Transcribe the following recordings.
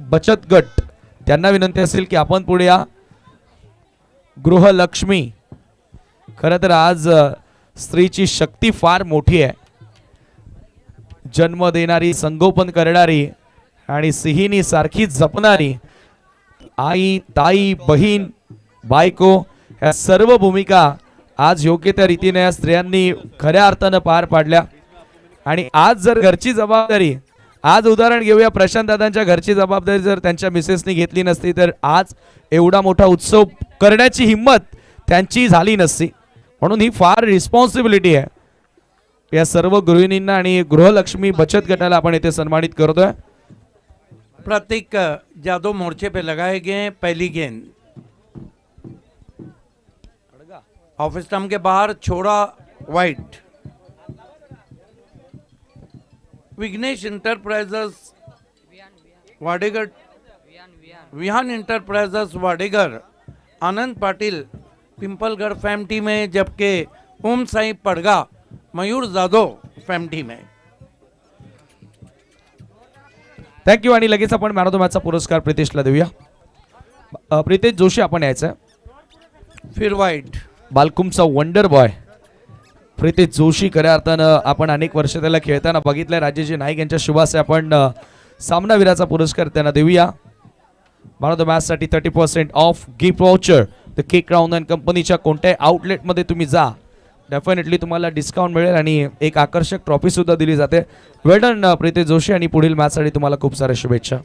बचत गट त्यांना विनंती असेल की आपण पुढे या. गृहलक्ष्मी, खरं तर आज स्त्रीची शक्ती फार मोठी आहे. जन्म देणारी, संगोपन करणारी आणि सिहिणी सारखी जपणारी आई, ताई, बहीण, बायको या सर्व भूमिका आज योग्य त्या रीतीने या स्त्रियांनी खऱ्या अर्थानं पार पाडल्या. आणि आज जर घरची जबाबदारी, आज उदाहरण घेऊया, प्रशांत दादांच्या घरची जबाबदारी जर त्यांच्या मिसेसनी घेतली नसती तर आज एवढा मोठा उत्सव करण्याची हिंमत त्यांची झाली नसती. म्हणून ही फार रिस्पॉन्सिबिलिटी आहे. या सर्व गृहिणींना आणि गृहलक्ष्मी बचत गटाला आपण इथे सन्मानित करतोय. प्रतीक जादव मोर्चे पे लगाए गए. पहली गेंद ऑफिस स्टंप के बाहर, छोड़ा wide. Vighnesh Enterprises Wadegar, Vihaan Enterprises Wadegar, Anand Patil Pimpalgad family में, जबकि ओम साई पड़गा मयूर जादव फैमिली में. थँक्यू. आणि लगेच आपण मॅन ऑफ द मॅचचा पुरस्कार प्रितेशला देऊया. प्रितेश जोशी आपण यायचं. फिर वाइट. बालकुमचा वंडर बॉय प्रितेश जोशी, खऱ्या अर्थानं आपण अनेक वर्ष त्याला खेळताना बघितलंय. राजेजी नाईक यांच्या शुभासे आपण सामनावीराचा पुरस्कार त्यांना देऊया. मॅन ऑफ द मॅच साठी 30% of gift voucher the cake crown and कंपनीच्या कोणत्याही आउटलेटमध्ये तुम्ही जा, डेफिनेटली तुम्हाला डिस्काउंट मिळेल आणि एक आकर्षक ट्रॉफी सुद्धा दिली जाते. वेल डन प्रितेश जोशी, आणि पुढील मॅच साठी तुम्हाला खूप साऱ्या शुभेच्छा.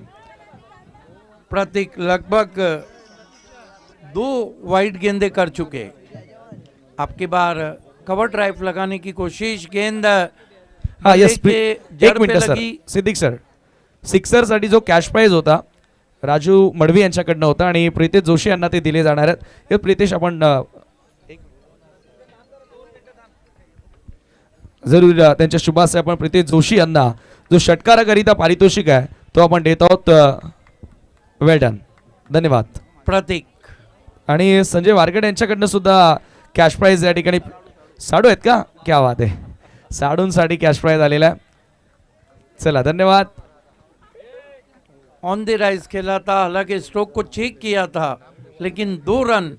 प्रतीक लगभग 2 वाइड गेंदे कर चुके. आपकी बार कवर ड्राइव लगाने की कोशिश. गेंद हाँ यस, के एक जड़ पे मिनिट सर. लगी. सिद्दीक सर, सिक्सर साठी जो कॅश प्राइज होता राजू मडवी यांच्याकडनं होता आणि प्रितेश जोशी यांना ते दिले जाणार आहेत. हे प्रितेश आपण जरूर त्यांच्या शुभासे आपण प्रितेश जोशी यांना जो षटकाराकरिता पारितोषिक आहे तो आपण देत आहोत. वेल डन, धन्यवाद. प्रतीक आणि संजय वारगड यांच्याकडनं सुद्धा कॅश प्राइज या ठिकाणी. साडू आहेत का? क्या बात आहे. साडूंसाठी कॅश प्राइज आलेला आहे. चला धन्यवाद. ऑन द राइज खेला था, हालांकि स्ट्रोक को चेक किया था, लेकिन 2 रन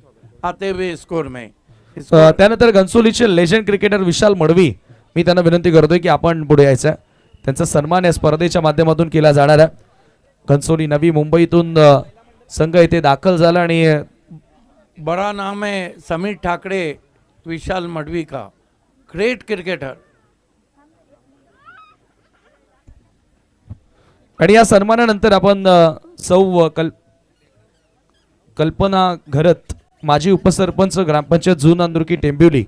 आते हुए स्कोर में. त्यानंतर घनसोलीचे लेजंड क्रिकेटर विशाल मडवी, मी त्यांना विनंती करतोय की आपण पुढे यायचं. त्यांचा सन्मान या स्पर्धेच्या माध्यमातून केला जाणार आहे. घनसोली नवी मुंबईतून संघ इथे दाखल झाला आणि बड़ा नाम है समीर ठाकरे, विशाल मडवी का, ग्रेट क्रिकेटर. आणि या सन्मानानंतर आपण सौ कल्पना घरत, माजी उपसरपंच ग्रामपंचायत जून अंदुर्की टेंबिवली,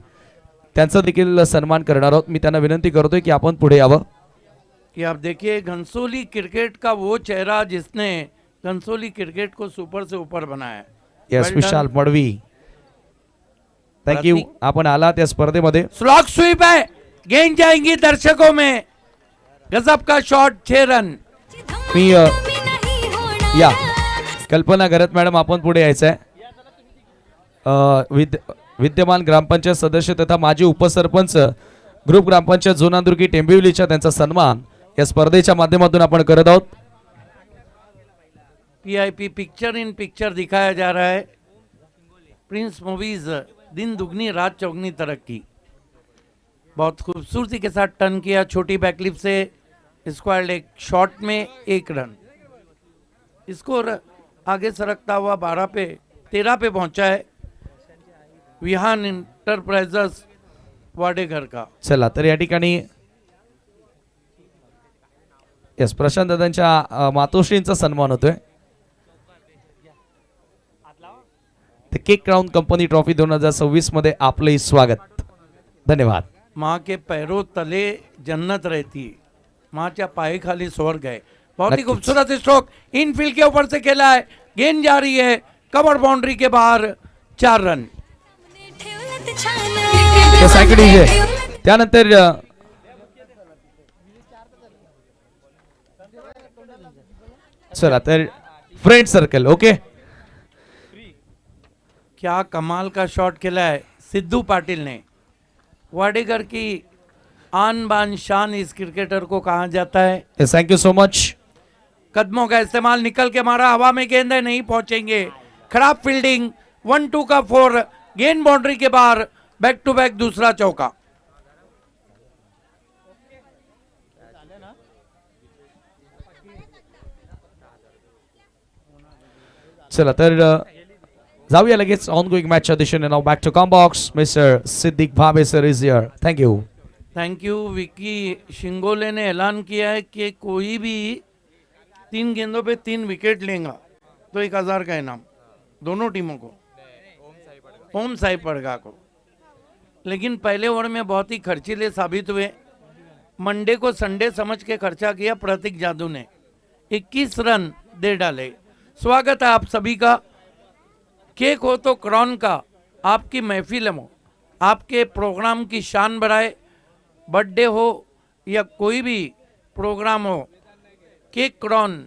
त्यांचा देखील सन्मान करणार आहोत. मी त्यांना विनंती करतोय की आपण पुढे यावं. कि आप देखिए घनसोली क्रिकेट का वो चेहरा जिसने घनसोली क्रिकेट को सुपर से ऊपर बनाया. यस, विशाल मडवी, थँक्यू. आपण आलात या स्पर्धेमध्ये. स्लॉग स्वीप है, गेंद जाएंगी दर्शकों में. गजब का शॉट, 6 रन. मी या कल्पना घरत मॅडम, आपण पुढे यायचं आहे. विद्यमान ग्रामपंचायत सदस्य तथा माजी उपसरपंच ग्रुप ग्रामपंचायत जोनांदुर्की टेंबिवलीच्या त्यांचा सन्मान या स्पर्धेच्या माध्यमातून आपण करत आहोत. पीआईपी पिक्चर इन पिक्चर दिखाया जा रहा है. प्रिंस मूवीज, दिन दुगनी रात चौगनी तरक्की. बहुत खूबसूरती के साथ टर्न किया, छोटी बैकलिप से स्क्वायर लेग शॉट में 1 रन. स्कोर आगे सरकता हुआ 13 पे पहुंचा है विहान इंटरप्राइजेस वाडेघर का. चला तर या ठिकाणी यस, प्रशांत दादांच्या मातोश्रींचा सन्मान होतोय. केक क्राउन कंपनी ट्रॉफी 2026 मध्ये आपले स्वागत. धन्यवाद. माँ के पैरों तले जन्नत रहती, माँ के पाए खाली स्वर्ग है. बहुत ही खूबसूरत स्ट्रोक इनफील्ड के ऊपर से खेला है. गेंद जा रही है कवर बाउंड्री के बाहर. 4 रन. त्यानंतर चला तर फ्रेंड सर्कल. ओके, क्या कमाल का शॉट खेला है सिद्धू पाटिल ने. वाडेघर की आन बान शान इस क्रिकेटर को कहा जाता है. Thank you so much. कदमों का इस्तेमाल, निकल के मारा, हवा में गेंद है, नहीं पहुंचेंगे, खराब फील्डिंग, 1-2 का 4, गेंद बाउंड्री के बाहर, बैक टू बैक दूसरा चौका। चला तर जाऊया लगेच ऑन गोइंग मॅचच्या दिशेने. Now back to comm box. Mister Siddiq Bhave sir is here. Thank you. Thank you. Vicky Shingole ने ऐलान किया है कि कोई भी 3 गेंदों पे 3 विकेट लेगा तो 1000 का इनाम दोनों टीमों को, ओम साई पड़गा को। लेकिन पहले ओवर में बहुत ही खर्चीले साबित हुए। मंडे को संडे समझ के खर्चा किया प्रतीक जादू ने, 21 रन दे डाले। स्वागत है आप सभी का। केक हो तो क्रॉन का, आपकी महफिल हो, आपके प्रोग्राम की शान बढ़ाए। बर्थडे हो या कोई भी प्रोग्राम हो, केक क्रॉन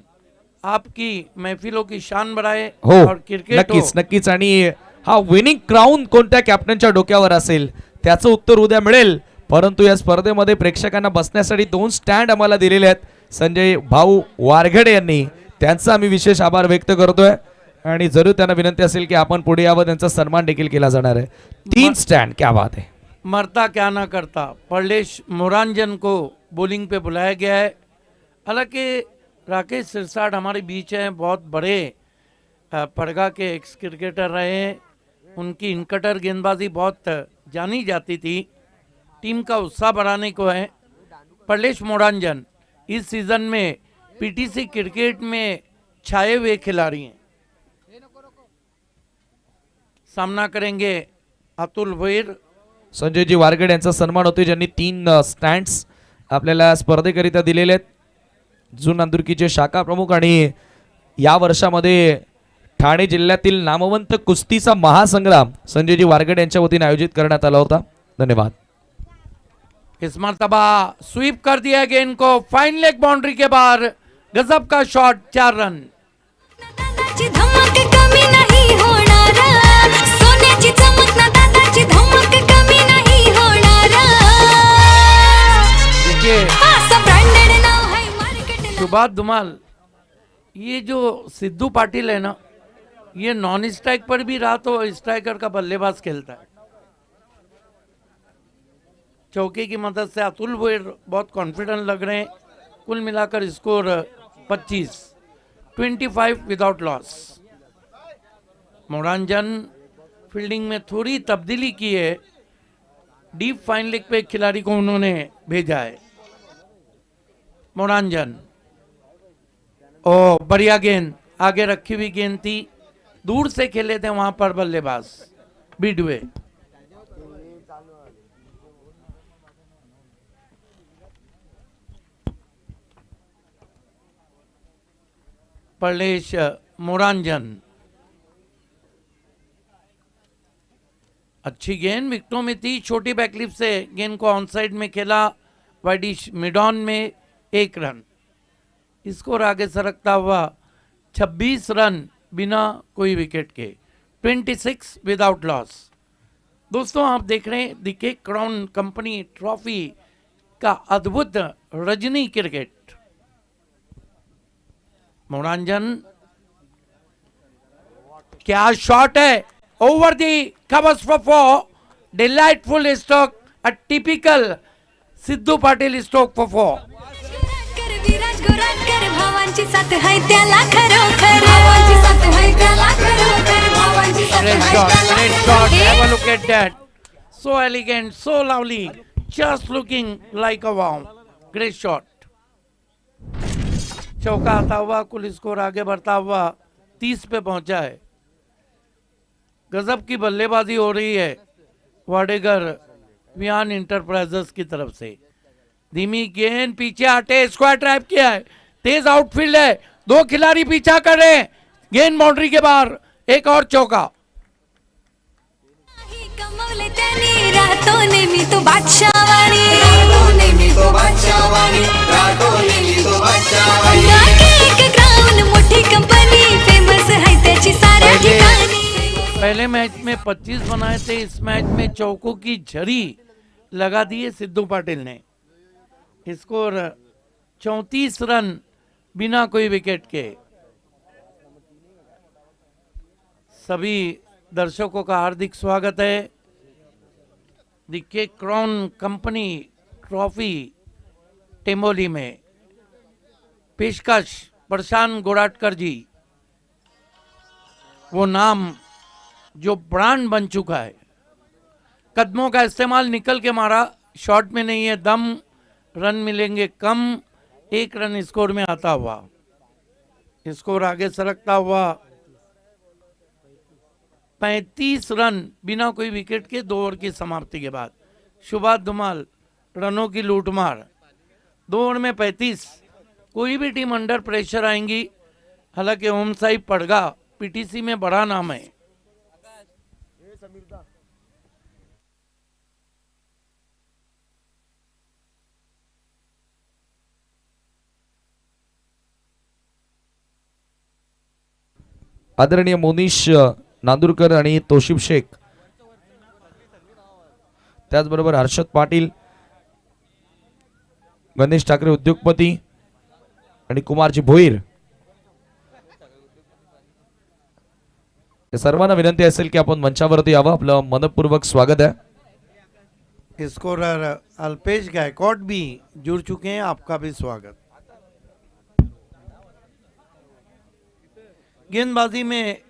आपकी महफिलों की शान बढ़ाए। हो, और क्रिकेट नक्कीच नक्कीच. आणि हा विनिंग क्राऊन कोणत्या कॅप्टनच्या डोक्यावर असेल त्याचं उत्तर उद्या मिळेल. परंतु या स्पर्धेमध्ये प्रेक्षकांना बसण्यासाठी 2 स्टँड आम्हाला दिलेले आहेत. संजय भाऊ वारघडे यांनी, त्यांचा आम्ही विशेष आभार व्यक्त करतोय. आणि जरूर त्यांना विनंती असेल की आपण पुढे यावं, त्यांचा सन्मान देखील केला जाणार आहे. 3 स्टँड, क्या बात है. मरता क्या ना करता, परलेश मोरांजन को बॉलिंग पे बुलाया गया है। हालांकि राकेश सिरसाट हमारे बीच हैं, बहुत बड़े पड़गा के एक्स क्रिकेटर रहे हैं। उनकी इनकटर गेंदबाजी बहुत जानी जाती थी। टीम का उत्साह बढ़ाने को है। परलेश मोरांजन इस सीजन में पीटीसी क्रिकेट में छाए हुए खिलाड़ी हैं। सामना करेंगे अतुल भोईर। संजयजी वारगड यांचा सन्मान होतोय, ज्यांनी 3 स्टँड्स आपल्याला स्पर्धेकरिता दिलेले आहेत. जून नांदुरकीचे शाखा प्रमुख आणि या वर्षामध्ये ठाणे जिल्ह्यातील नामवंत कुस्तीचा महासंग्राम संजयजी वारगड यांच्या वतीने आयोजित करण्यात आला होता. धन्यवाद. इस मर्तबा स्वीप कर दिया गेंद को, फाइन लेग बाउंड्री के बाहर, गजब का शॉट, 4 रन। दादाची धमक कमी नाही होणार, सोन्याची चमक ना दादाची धमक कमी नाही होणार। देखिए असं ब्रँडेड नाव आहे मार्केट। सुभाष धुमाल, ये जो सिद्धू पाटिल है ना, ये नॉन स्ट्राइक पर भी रहा तो स्ट्राइकर का बल्लेबाज खेलता है। चौके की मदद से अतुल भोईर बहुत कॉन्फिडेंट लग रहे हैं। कुल मिलाकर स्कोर 25 विदाउट लॉस। मोरांजन फील्डिंग में थोड़ी तब्दीली की है। डीप फाइन लेग पे एक खिलाड़ी को उन्होंने भेजा है। मोरांजन, ओ बढ़िया गेंद, आगे रखी हुई गेंद थी, दूर से खेले थे वहां पर बल्लेबाज बिडवे। परलेश मोरांजन, अच्छी गेंद विकेटों में थी, छोटी बैकलिप से गेंद को ऑन साइड में खेला, वाइडिश मिडॉन में 1 रन। स्कोर आगे सरकता हुआ 26 रन बिना कोई विकेट के, 26 विदाउट लॉस। दोस्तों आप देख रहे हैं द केक क्रॉन कंपनी ट्रॉफी का अद्भुत रजनी क्रिकेट। मोरांजन, क्या शॉट है, over the covers for 4, delightful stroke, a typical Siddhu Patil stroke for 4। कर विराज गोराटकर, भावांची साथ आहे त्याला खरोखर, भावांची साथ आहे त्याला खरोखर, भावांची साथ Great आहे shot, त्याला great shot. खरोखर। Have a look at that. So elegant, so lovely. Just looking like a wow. Great shot. चौका आता हुआ, कुल स्कोर आगे बढ़ता हुआ 30 पे पहुंचा है। गजब की बल्लेबाजी हो रही है वाडेगर वियान इंटरप्राइजेस की तरफ से। धीमी गेंद, पीछे हटे, स्क्वायर ड्राइव किया है, तेज आउटफील्ड है, 2 खिलाड़ी पीछा कर रहे हैं, गेंद बाउंड्री के बाहर, एक और चौका। काही कमवले त्यांनी, राहतो नेहमी तो बादशाहवाणी, राहतो नेहमी तो बादशाहवाणी, राहतो नेहमी तो बादशाहवाणी। केक क्रॉन मोठी कंपनी, फेमस आहे त्याची साऱ्या ठिकाणी। पहले मैच में 25 बनाए थे, इस मैच में चौकों की झड़ी लगा दी है सिद्धू पाटिल ने। स्कोर 34 रन बिना कोई विकेट के। सभी दर्शकों का हार्दिक स्वागत है। The K crown company trophy Temboli में पेशकश प्रशांत गोराटकर जी, वो नाम जो ब्रांड बन चुका है। कदमों का इस्तेमाल निकल के मारा, शॉट में नहीं है दम, रन मिलेंगे कम, 1 रन स्कोर में आता हुआ, स्कोर आगे सरकता हुआ 35 रन बिना कोई विकेट के 2 ओवर की समाप्ति के बाद। सुभाष धुमाल रनों की लूटमार, 2 ओवर में 35। कोई भी टीम अंडर प्रेशर आएंगी, हालांकि ओम साई पड़गा पीटीसी में बड़ा नाम है। आदरणीय मोनिश नांदुरकर आणि तोशिब शेख, त्याचबरोबर हर्षद पाटील, गणेश ठाकरे उद्योगपती आणि कुमारजी भोईर, या सर्वांना विनंती असेल की आपण मंचावरती यावं। आपलं मनपूर्वक स्वागत आहे। स्कोरर अल्पेश गायकवाड भी जुड़ चुके हैं, आपका भी स्वागत। गेंदबाजी में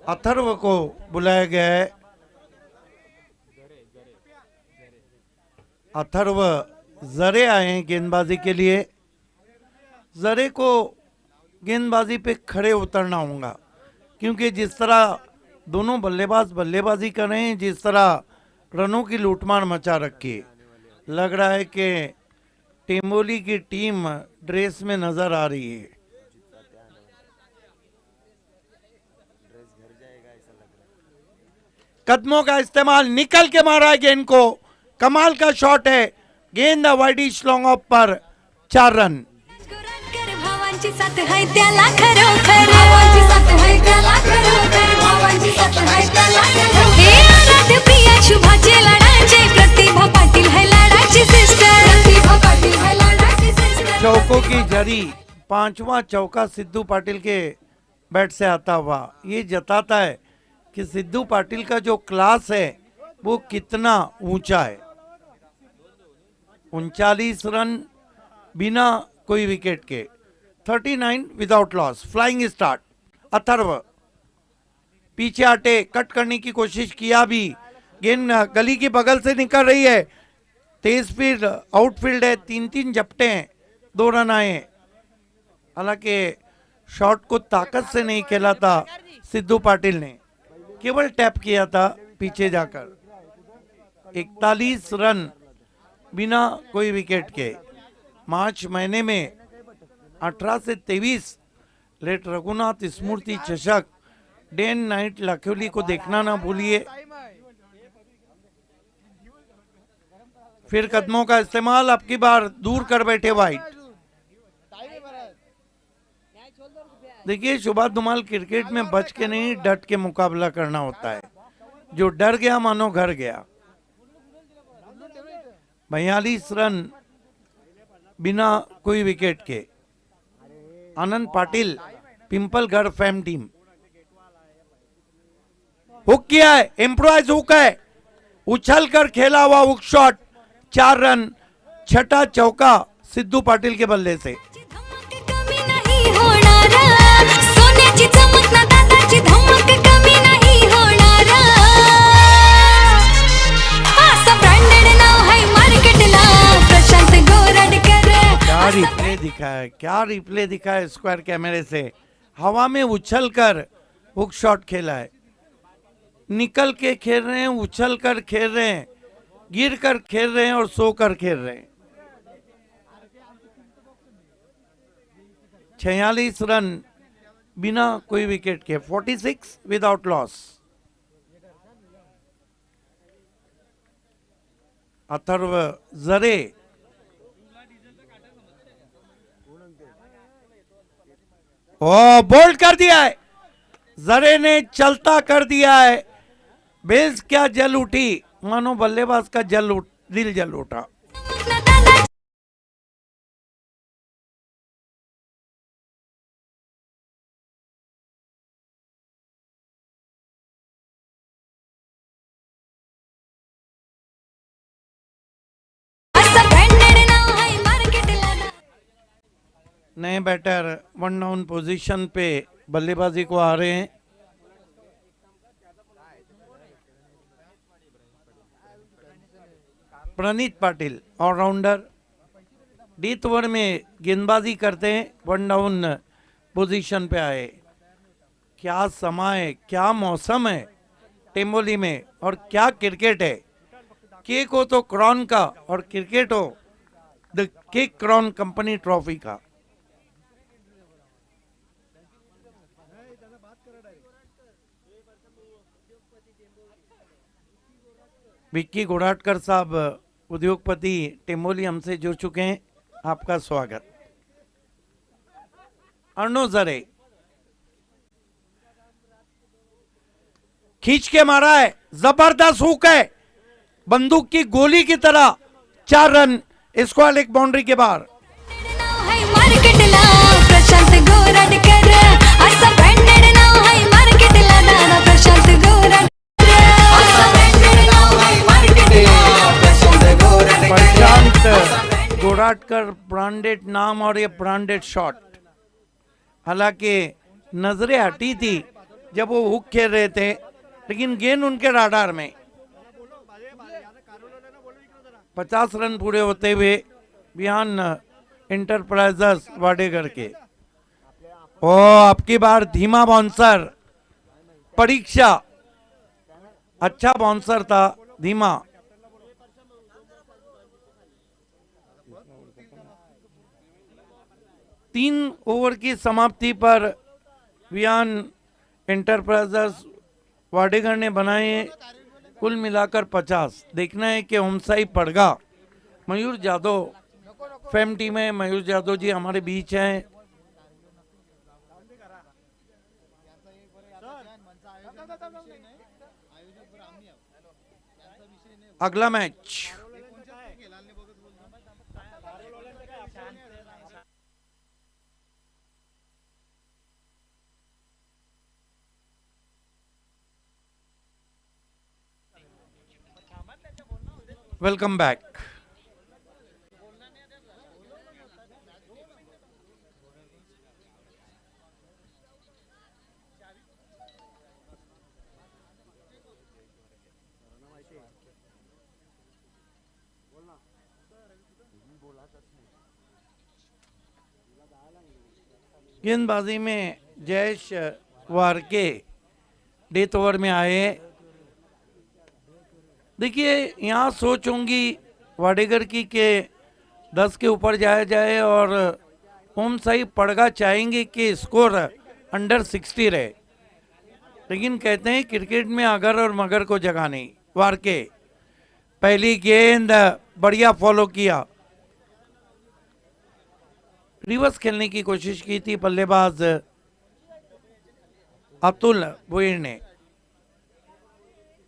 अथर्व को बुलाया गया है। अथर्व जरे आए हैं गेंदबाजी के लिए। जरे को गेंदबाजी पे खड़े उतरना होगा, क्योंकि जिस तरह दोनों बल्लेबाज बल्लेबाजी कर रहे हैं, जिस तरह रनों की लूटमार मचा रखी है, लग रहा है कि टेम्बोली की टीम ड्रेस में नजर आ रही है। कदमों का इस्तेमाल निकल के मारा है गेंद को, कमाल का शॉट है, गेंद वाइडिश लॉन्ग ऑफ पर 4 रन। गोराटकर भावांची साथ है त्याला खरोखर, भावांची साथ है त्याला खरोखर, भावांची साथ है त्याला खरोखर। हे आराध्य प्रिया शुभाचे लाडाचे, प्रतिभा पाटील है लाडाची सिस्टर, प्रतिभा पाटील है लाडाची सिस्टर। चौकों की जरी, 5वां चौका सिद्धू पाटिल के बैट से आता हुआ, ये जताता है कि सिद्धू पाटिल का जो क्लास है वो कितना ऊंचा है। 39 रन बिना कोई विकेट के, 39 without loss, flying start. Atharva पीछे हटे, कट करने की कोशिश किया भी, गेंद गली की बगल से निकल रही है, तेज फील्ड आउटफील्ड है, 3-3 झपटे हैं, 2 रन आए। हालांकि शॉट को ताकत से नहीं खेला था सिद्धू पाटिल ने, केवल टैप किया था पीछे जाकर। 41 रन बिना कोई विकेट के। मार्च महीने में 18 से 23 लेट रघुनाथ स्मृति चषक डे एंड नाइट लाखोली को देखना ना भूलिए। फिर कदमों का इस्तेमाल, अब की बार दूर कर बैठे वाइट। देखिए, सुभाष धुमाल क्रिकेट में बच के नहीं, डट के मुकाबला करना होता है। जो डर गया मानो घर गया। 42 रन बिना कोई विकेट के। आनंद पाटिल, पिंपलगढ़ फैम टीम, हुक किया है, इम्प्रोवाइज हुक है, उछल कर खेला हुआ हुक शॉट, 4 रन, 6ठा चौका सिद्धू पाटिल के बल्ले से। कमी नहीं होणार, सोन्याची चमक ना दादाची धमक कमी नहीं होणार। असं ब्रँडेड नाव है मार्केटला, प्रशांत गोराटकर। क्या रिप्ले दिखा है, क्या रिप्ले दिखा है स्क्वायर कैमरे से। हवा में उछल कर हुक शॉट खेला है, निकल के खेल रहे हैं, उछल कर खेल रहे हैं, गिर कर खेल रहे हैं और सो कर खेल रहे हैं। 46 रन बिना कोई विकेट के, 46 विदाउट लॉस। अथर्व जरे बोल्ड कर दिया है, जरे ने चलता कर दिया है, बेल्स क्या जल उठी, मानो बल्लेबाज का दिल जल उठा। असं ब्रँडेड नाव आहे मार्केटला नए बैटर वन डाउन पोजीशन पे बल्लेबाजी को आ रहे हैं। प्रणीत पाटिल ऑलराउंडर डीथ ओवर में गेंदबाजी करते हैं, वन डाउन पोजीशन पे आए। क्या समय है, क्या मौसम है टेम्बोली में, और क्या क्रिकेट है। केक हो तो क्रॉन का और क्रिकेट हो द केक क्रॉन कंपनी ट्रॉफी का। विक्की गोड़ाटकर साहब उद्योगपति टेम्बोली हमसे जुड़ चुके हैं, आपका स्वागत। अर्नो जरे खींच के मारा है, जबरदस्त हुक है, बंदूक की गोली की तरह, 4 रन, स्क्वायर लेग बाउंड्री के बाहर। नाव आहे मार्केटला प्रशांत गोरडकर असं ब्रँडेड नाव आहे मार्केटला दादा प्रशांत गोरडकर असं ब्रँडेड नाव आहे मार्केटला प्रशांत गोरडकर प्रशांत गोराटकर ब्रांडेड नाम और ये ब्रांडेड शॉट। हालांकि नजरें हटी थी जब वो हुक खेल रहे थे, लेकिन गेंद उनके राडार में। 50 रन पूरे होते हुए बिहान इंटरप्राइजेस वाडेगर के। ओ आपकी बार धीमा बाउंसर परीक्षा, अच्छा बाउंसर था, धीमा। तीन ओवर की समाप्ति पर वियान एंटरप्राइजेस वाडेगर ने बनाए कुल मिलाकर 50। देखना है कि होमसाई पड़गा। मयूर यादव फेम टीम है, मयूर यादव जी हमारे बीच हैं। अगला मैच वेलकम बैक। गेंदबाजी में जयेश वारके डेथ ओवर में आए। देखिए यहाँ सोच होंगी वाडेगर की के 10 के ऊपर जाया जाए, और ओम साई पड़गा चाहेंगे कि स्कोर अंडर 60 रहे, लेकिन कहते हैं क्रिकेट में अगर और मगर को जगह नहीं। वारके पहली गेंद बढ़िया फॉलो किया, रिवर्स खेलने की कोशिश की थी बल्लेबाज अतुल भुईर ने।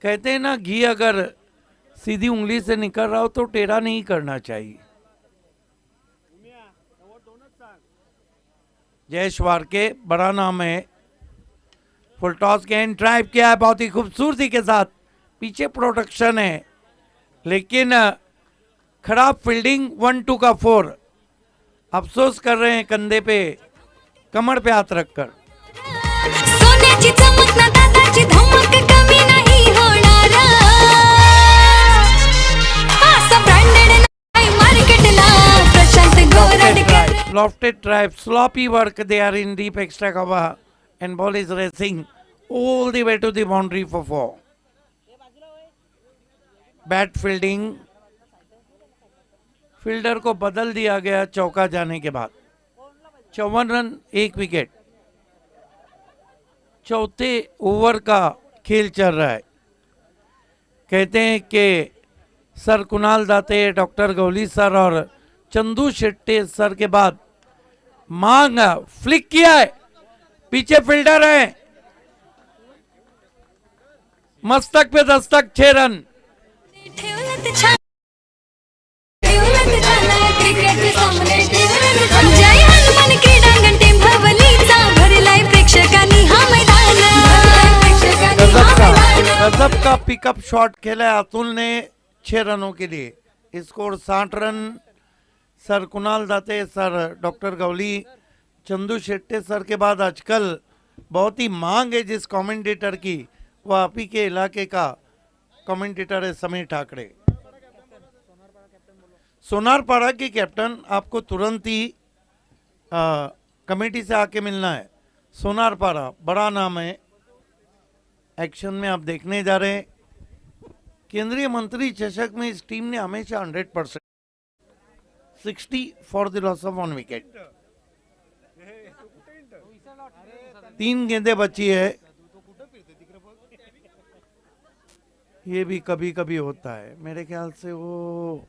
कहते हैं ना, घी अगर सीधी उंगली से निकल रहा हो तो टेढ़ा नहीं करना चाहिए। जयेश वारके बड़ा नाम है। फुल टॉस गेंद ड्राइव किया है बहुत ही खूबसूरती के साथ, पीछे प्रोटेक्शन है, लेकिन खराब फील्डिंग। 1-2 का 4। अफसोस कर रहे हैं कंधे पे, कमर पे हाथ रखकर। सोन्याची चमक ना दादाची धमक कमी नाही होणार असं ब्रँडेड नाव आहे मार्केटला Prashant गोरडकर Lofted drive, sloppy work there in deep extra cover, and ball is racing all the way to the boundary for 4. Bad fielding, fielder को बदल दिया गया चौका जाने के बाद। 54 रन 1 विकेट। चौथे ओवर का खेल चल रहा है। कहते हैं कि sir Kunal Date, doctor Gauli sir और चंदू शेट्टी सर के बाद मांग फ्लिक किया है, पीछे फील्डर है, मस्तक पे दस्तक 6 रन। ठेवलं ते छान क्रिकेट सामने ठेवलं छान. जय हनुमान क्रीडांगण टेंभवलीचा भरलाय प्रेक्षकांनी हा मैदान. भरलाय प्रेक्षकांनी हा मैदान. गजब का पिकअप शॉट खेला है अतुल ने 6 रनों के लिए। Score 60 run. Sir Kunal Date, sir doctor Gawali, Chandu Shette sir के बाद आजकल बहुत ही मांग है जिस कमेंटेटर की, वह आप ही के इलाके का कमेंटेटर है समीर ठाकरे। सोनारपाड़ा के कैप्टन, आपको तुरंत ही कमेटी से आके मिलना है। सोनारपाड़ा बड़ा नाम है, एक्शन में आप देखने जा रहे हैं। केंद्रीय मंत्री चषक में इस टीम ने हमेशा 100%, 60 for the loss of 1 wicket. 3 गेंदें बची है। ये भी कभी कभी होता है, मेरे ख्याल से वो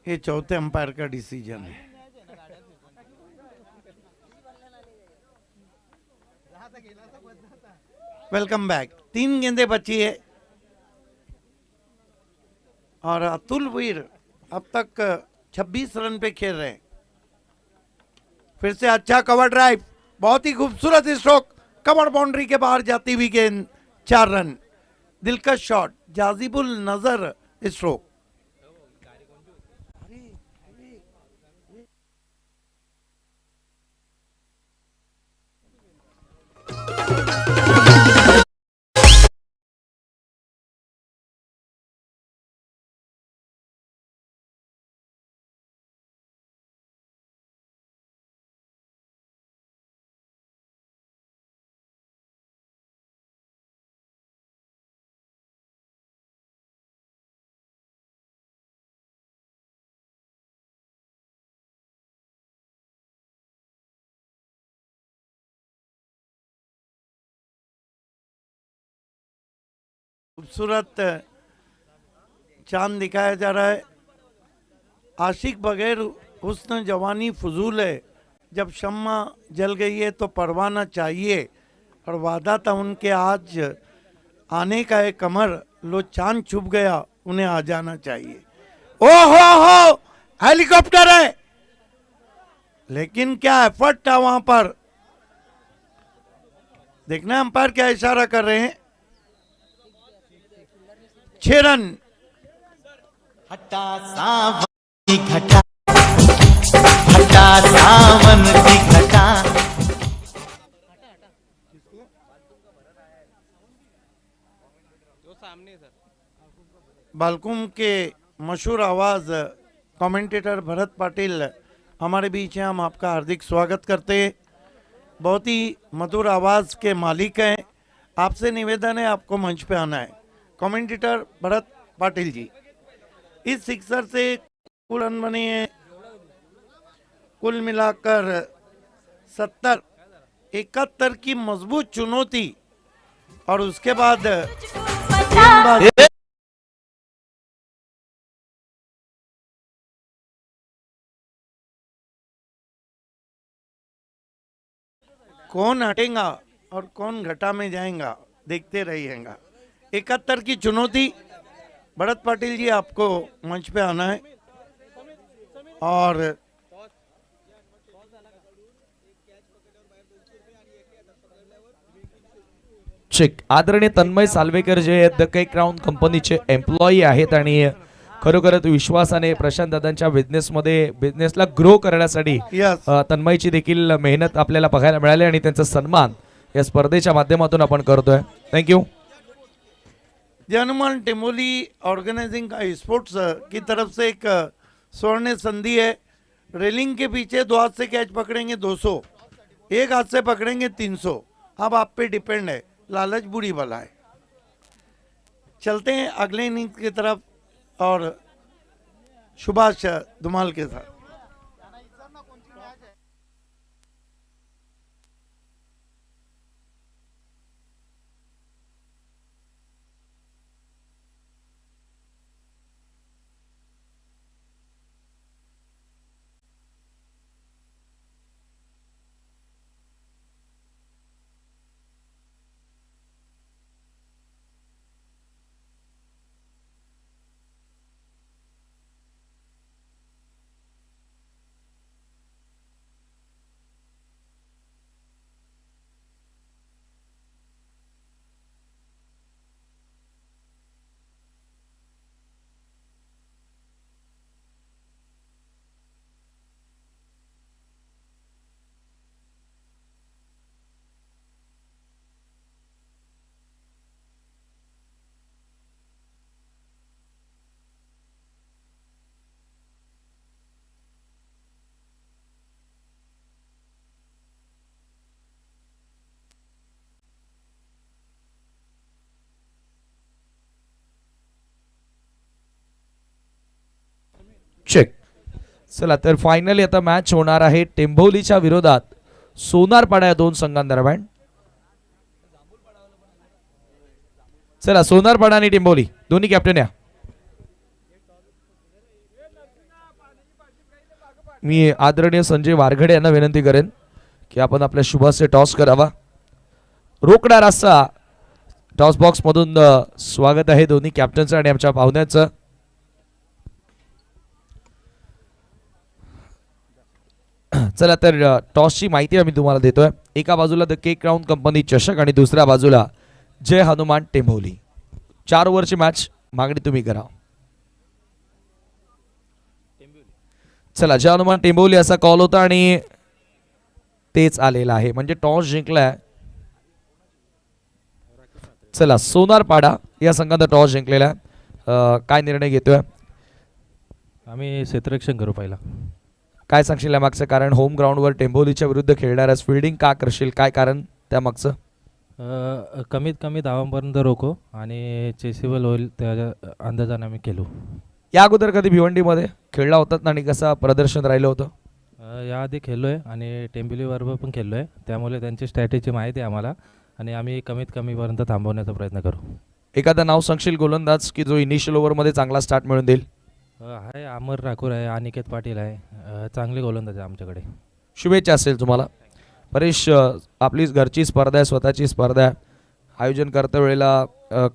ये चौथे अंपायर का डिसीजन है। Welcome back. 3 गेंदें बची है और अतुल वीर अब तक 26 रन पे खेल रहे हैं। फिर से अच्छा कवर ड्राइव, बहुत ही खूबसूरत स्ट्रोक, कवर बाउंड्री के बाहर जाती हुई गेंद, 4 रन। दिलकश शॉट, जाजिबुल नजर स्ट्रोक। खूबसूरत चांद दिखाया जा रहा है। आशिक बगैर हुस्न जवानी फजूल है, जब शम्मा जल गई है तो परवाना चाहिए, और वादा था उनके आज आने का है कमर, लो चांद छुप गया उन्हें आ जाना चाहिए। हो हेलीकॉप्टर है, लेकिन क्या एफर्ट था वहां पर, देखना अंपायर क्या इशारा कर रहे हैं। 6 रन। हटा सावन की घटा, हटा सावन की घटा। बालकुम के मशहूर आवाज कमेंटेटर भरत पाटिल हमारे बीच हैं, हम आपका हार्दिक स्वागत करते हैं। बहुत ही मधुर आवाज के मालिक हैं। आपसे निवेदन है, आपको मंच पे आना है। कमेंटेटर भरत पाटिल जी, इस सिक्सर से कुल रन बने हैं कुल मिलाकर 70। 71 की मजबूत चुनौती, और उसके बाद कौन हटेगा और कौन घटा में जाएगा, देखते रहिएगा। 71 की चुनौती। भरत पाटिल जी, आपको मंच पे आना है। और चेक आदरणीय तन्मय सालवेकर जे आहेत द केक राउंड कंपनीचे एम्प्लॉई आहेत आणि खरोखरच विश्वासाने प्रशांत दादांच्या बिझनेसला ग्रो करण्यासाठी यस, तन्मयची देखील मेहनत आपल्याला बघायला मिळाली आणि त्यांचा सन्मान या स्पर्धेच्या माध्यमातून आपण करतोय। थँक्यू। हनुमान टेमोली ऑर्गेनाइजिंग स्पोर्ट्स की तरफ से एक स्वर्ण संधि है। रेलिंग के पीछे 2 हाथ से कैच पकड़ेंगे 200, एक हाथ से पकड़ेंगे 300। अब आप पे डिपेंड है, लालच बुरी बला है। चलते हैं अगले इनिंग्स की तरफ और सुभाष धुमाल के साथ। चेक. चला तर फायनली आता मॅच होणार आहे टेंभोलीच्या विरोधात सोनारपाडा या दोन संघांदरम्यान. चला सोनारपाडा आणि टेंभोली दोन्ही कॅप्टन या. मी आदरणीय संजय वारघडे यांना विनंती करेन की आपण आपल्या शुभाचे टॉस करावा. रोकडा रस्सा टॉस बॉक्स मधून स्वागत आहे दोन्ही कॅप्टनचं आणि आमच्या पाहुण्याचं. चला तर टॉसची माहिती आम्ही तुम्हाला देतोय. एका बाजूला द केक क्राऊन कंपनी चषक आणि दुसऱ्या बाजूला जय हनुमान टेंभोली. 4 ओव्हरची मॅच. मागणी तुम्ही करा. चला जय हनुमान टेंभोली असा कॉल होता आणि तेच आलेला आहे म्हणजे टॉस जिंकलाय. चला सोनारपाडा या संघानं टॉस जिंकलेला आहे. काय निर्णय घेतोय? आम्ही क्षेत्ररक्षण करू पहिला. काय सांगशील मागचं कारण? होम ग्राउंडवर टेंभोलीच्या विरुद्ध खेळणाऱ्यास फिल्डिंग का करशील? काय कारण त्या मागचं? कमीत कमी धावांपर्यंत रोखो आणि चेसिबल होईल त्याच्या अंदाजाने आम्ही केलो. या अगोदर कधी भिवंडीमध्ये खेळला होतात आणि कसं प्रदर्शन राहिलं होतं? याआधी खेळलो आहे आणि टेंबिलीबरोबर पण खेळलो आहे, त्यामुळे त्यांची स्ट्रॅटेजी माहिती आहे आम्हाला आणि आम्ही कमीत कमीपर्यंत थांबवण्याचा प्रयत्न करू. एखादं नाव सांगशील गोलंदाज की जो इनिशियल ओव्हरमध्ये चांगला स्टार्ट मिळून देईल? आहे अमर राठोर आहे, अनिकेत पाटील आहे, चांगले गोलंदाज आहे आमच्याकडे. शुभेच्छा असेल तुम्हाला. परेश, आपली घरची स्पर्धा आहे, स्वतःची स्पर्धा आहे. आयोजन करता वेळेला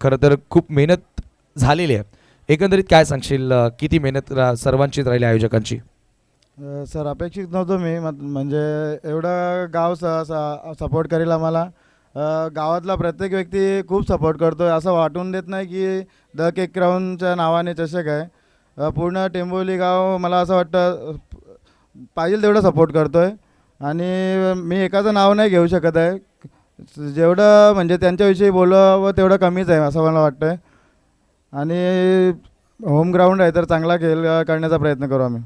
खरं तर खूप मेहनत झालेली आहे. एकंदरीत काय सांगशील, किती मेहनत सर्वांचीच राहिली आयोजकांची? सर अपेक्षित नव्हतो मी म्हणजे एवढं गाव सपोर्ट करेल आम्हाला. गावातला प्रत्येक व्यक्ती खूप सपोर्ट करतो आहे. असं वाटून देत नाही की द केक क्राऊनच्या नावाने चषक आहे. पूर्ण टेंभोली गाव मला असं वाटतं पाहिजे तेवढं सपोर्ट करतो आहे आणि मी एकाचं नाव नाही घेऊ शकत आहे. जेवढं म्हणजे त्यांच्याविषयी बोलावं तेवढं कमीच आहे असं मला वाटतं आहे. आणि होम ग्राउंड आहे तर चांगला खेळ करण्याचा प्रयत्न करू आम्ही.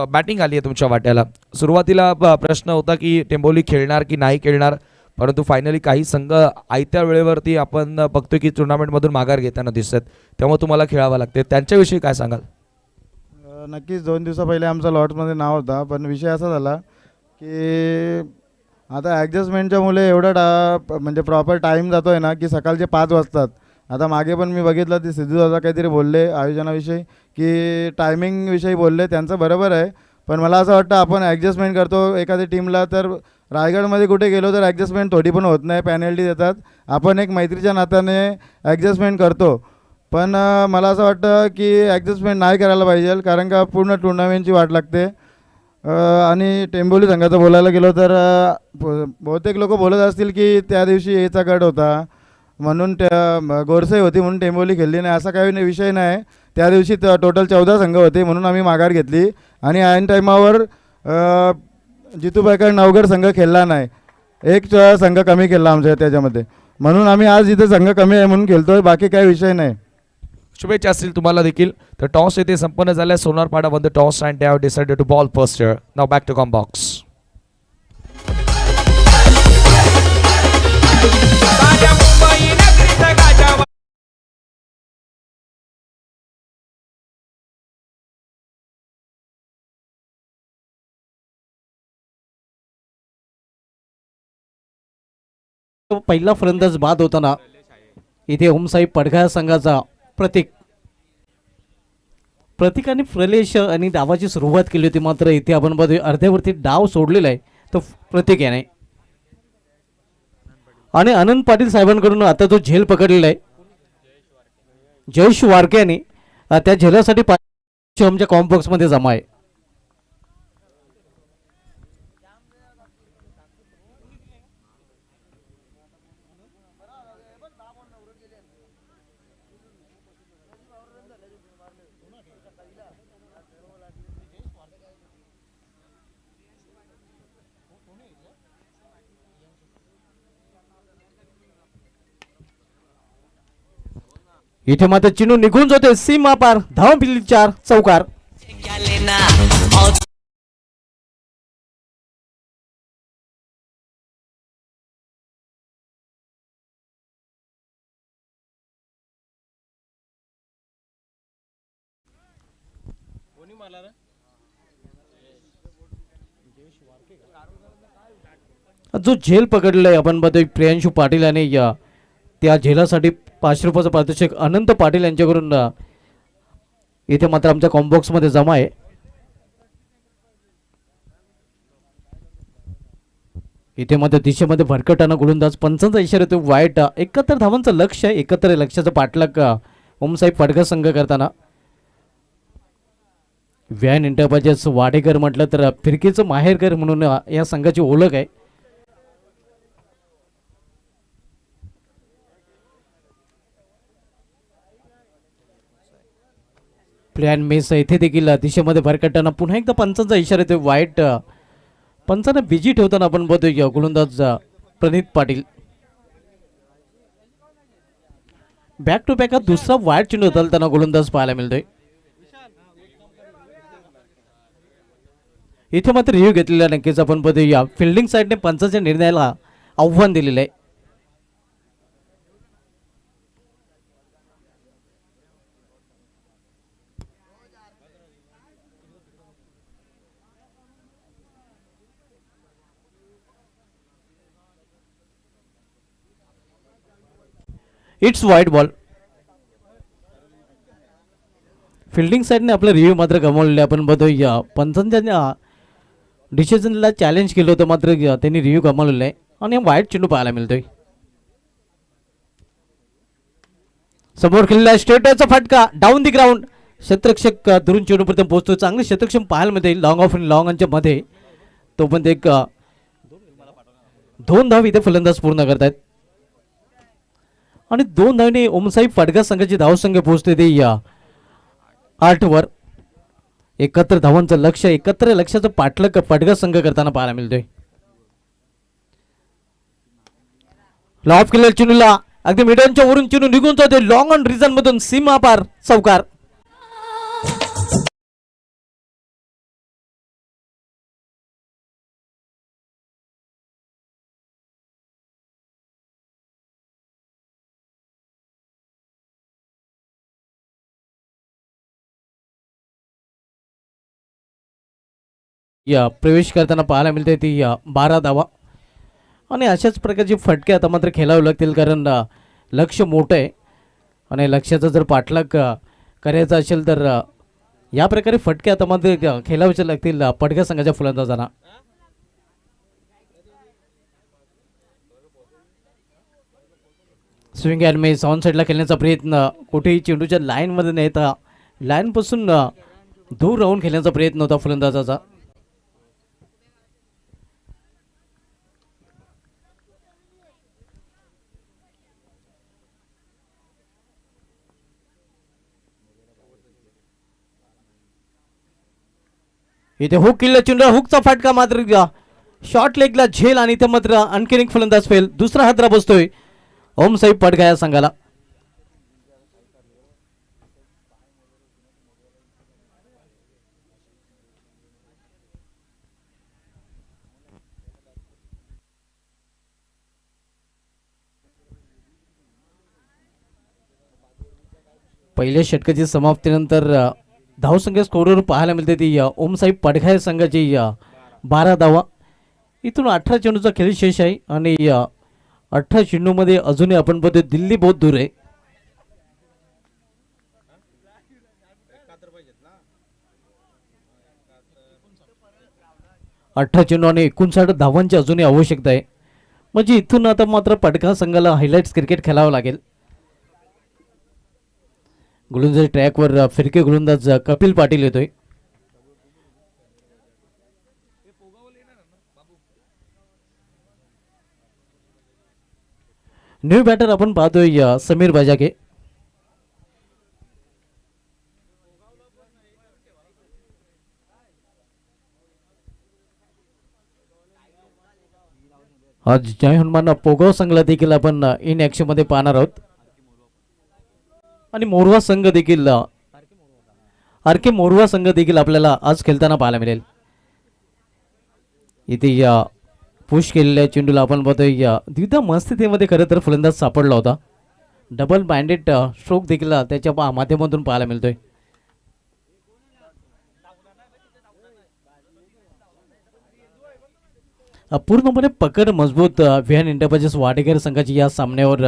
बॅटिंग आली आहे तुमच्या वाट्याला. सुरुवातीला प्रश्न होता की टेंभोली खेळणार की नाही खेळणार, परंतु फायनली काही संघ आयत्या वेळेवरती आपण बघतो की टुर्नामेंटमधून माघार घेताना दिसतात, त्यामुळे तुम्हाला खेळावं लागते. त्यांच्याविषयी काय सांगाल? नक्कीच 2 दिवसा पहिले आमचा लॉट्समध्ये नाव होता, पण विषय असा झाला की आता ॲडजस्टमेंटच्या मुले एवढा म्हणजे प्रॉपर टाईम जातो आहे ना की सकाळचे 5 वाजतात. आता मागे पण मी बघितलं ते सिद्धू दादा काहीतरी बोलले आयोजनाविषयी की टायमिंगविषयी बोलले, त्यांचं बरोबर आहे. पण मला असं वाटतं आपण ॲडजस्टमेंट करतो एखाद्या टीमला, तर रायगडमध्ये कुठे गेलो तर ॲडजस्टमेंट थोडी पण होत नाही, पॅनल्टी देतात. आपण एक मैत्रीच्या नात्याने ॲडजस्टमेंट करतो, पण मला असं वाटतं की ॲडजस्टमेंट नाही करायला पाहिजे, कारण का पूर्ण टुर्नामेंटची वाट लागते. आणि टेंभोली संघाचं बोलायला गेलो तर बहुतेक लोक बोलत असतील की त्या दिवशी याचा गट होता म्हणून त्या गोरसाई होती म्हणून टेंभोली खेळली नाही, असा काही विषय नाही. त्या दिवशी टोटल 14 संघ होते म्हणून आम्ही माघार घेतली आणि ऐन टायमावर जितूबाईकर नवगड संघ खेळला नाही, एक संघ कमी खेळला आमच्या त्याच्यामध्ये, म्हणून आम्ही आज इथे संघ कमी आहे म्हणून खेळतोय, बाकी काही विषय नाही. शुभेच्छा असतील तुम्हाला देखील. तर टॉस येथे संपन्न झाल्या. Sonarpada won the toss and they have decided to bowl first here. Now back to comm box. पहिला फलंदाज बाद होताना इथे ओमसाई पडघा संघाचा प्रतीकाने प्रलेश आणि डावाची सुरुवात केली होती, मात्र इथे आपण बघतोय अर्ध्यावरती डाव सोडलेला आहे तो प्रतीक याने. आणि आनंद पाटील साहेबांकडून आता तो झेल पकडलेला आहे जयेश वारके यांनी. त्या झेलासाठी आमच्या कॉम्बॉक्स मध्ये जमा आहे. इथे मात्र चिनू निघून जाते सीमा पार. धावा पिल्ली 4 चौकार. जो झेल पकडलाय आपण बघतोय प्रियांशू पाटील आणि त्या झेलासाठी 500 रुपयाचं पारितोषिक अनंत पाटील यांच्याकडून इथे मात्र आमच्या कॉम्बॉक्स मध्ये जमा आहे. इथे मध्ये दिशेमध्ये भरकटाना गोलंदाज पंचांचा इशारा येतो वाईट. 71 धावांचं लक्ष आहे. 71 लक्षाचा पाठलाग ओमसाहेब फडका संघ करताना व्हॅन एंटरप्राइजेस वाडेकर म्हटलं तर फिरकीचं माहेरकर म्हणून या संघाची ओळख आहे. प्लॅन मेस इथे देखील दिशेमध्ये भरकटताना पुन्हा एकदा पंचांचा इशारा येतो वाईट. पंचांना बिजी ठेवताना आपण बघतोय गोलंदाज प्रणित पाटील. बॅक टू बॅक हा दुसरा वाईट चेंडू उचलताना गोलंदाज पाहायला मिळतोय. इथे मात्र रिव्ह्यू घेतलेला नक्कीच आपण बघूया. फिल्डिंग साईडने पंचाच्या निर्णयाला आव्हान दिलेलं आहे. इट्स वाईट बॉल. फिल्डिंग साईडने आपलं रिव्ह्यू मात्र गमावलेले आपण बघतोय. पंचांच्या डिसिजनला चॅलेंज केलं होतं मात्र त्यांनी रिव्ह्यू गमावलेला आहे आणि वाईट चेंडू पाहायला मिळतोय. समोर खेळलेला स्ट्रेटचा फटका डाऊन दी ग्राउंड. क्षेत्ररक्षक दुरून चेंडू पर्यंत पोहोचतोय. चांगलं क्षेत्ररक्षण पाहायला मिळते लॉंग ऑफ आणि लॉंगच्या मध्ये. तो पण एक 2 धाव इथे फलंदाज पूर्ण करतायत आणि 2 धावने ओमसाहेब फडका संघाची धावसंख्या पोहोचते ते 8 वर. 71 धावांचं लक्ष. 71 लक्षाचं पाठलाग फडका संघ करताना पाहायला मिळतोय. लॉफ केलेल्या चेंडूला अगदी मिडनच्या वरून चेंडू निघून जाते लॉंग ऑन रिझन मधून सीमा पार चौकार. प्रवेश करताना पाहायला मिळते ती 12 धावा आणि अशाच प्रकारचे फटके आता मात्र खेळावे लागतील कारण लक्ष मोठं आहे आणि लक्ष्याचा जर पाठलाग करायचा असेल तर या प्रकारे फटके आता मात्र खेळावेच लागतील फटका संघाच्या फलंदाजांना. स्विंग अँड मिस ऑन साईडला खेळण्याचा प्रयत्न. कुठेही चेंडूच्या लाईनमध्ये न येता लाईनपासून दूर राहून खेळण्याचा प्रयत्न होता फलंदाजाचा. इथे हुक किल्ला चेंडू हुकचा फटका मात्र शॉर्ट लेगला झेल आणि इथे मात्र आणखीन एक फलंदाज फेल. दुसरा हादरा बसतोय ओमसाहेब फडका या संघाला. पहिल्या षटकाची समाप्तीनंतर धावसंख्या स्कोरवर पाहायला मिळते ती ओमसाहेब पडघा संघाची 12 धावा. इथून 18 चेंडूचा खेळ शेष आहे आणि 18 चेंडूमध्ये अजूनही आपण बघतो दिल्ली बहुत दूर आहे. अठरा चेंडू आणि 59 धावांची अजूनही आवश्यकता आहे. म्हणजे इथून आता मात्र पडघा संघाला हायलाइट्स क्रिकेट खेळावं लागेल. गोलंदाज ट्रॅकवर फिरके गोलंदाज कपिल पाटील येतोय. न्यू बॅटर आपण पाहतोय समीर बजाके. आज जय हनुमान पोगाव संघाला देखील आपण इन ऍक्शन मध्ये पाहणार आहोत आणि मोरवा संघ देखील आरके मोरवा संघ देखील आपल्याला आज खेळताना पाहायला मिळेल. इथे या पुश केलेल्या चेंडूला आपण बघतोय द्विधा मस्तितेमध्ये खरं तर फलंदाज सापडला होता. डबल बाइंडेड स्ट्रोक देखील त्याच्या माध्यमातून पाहायला मिळतोय. पूर्णपणे पकड मजबूत व्हीएन इंटरप्राइजेस वाडेकर संघाची या सामन्यावर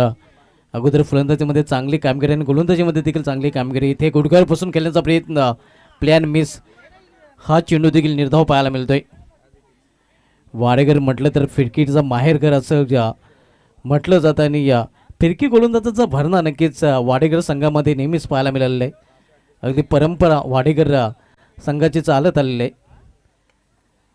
अगोदर फलंदाजीमध्ये चांगली कामगिरी आणि गोलंदाजीमध्ये देखील चांगली कामगिरी. इथे गुडघ्यावरपासून खेळण्याचा प्रयत्न, प्लॅन मिस. हा चेंडू देखील निर्धाव पाहायला मिळतोय. वाडेकर म्हटलं तर फिरकीचा माहेरघर असं म्हटलं जातं आणि या फिरकी गोलंदाजाचा भरणा नक्कीच वाडेकर संघामध्ये नेहमीच पाहायला मिळालेला आहे. अगदी परंपरा वाडेकर संघाची चालत आलेली आहे.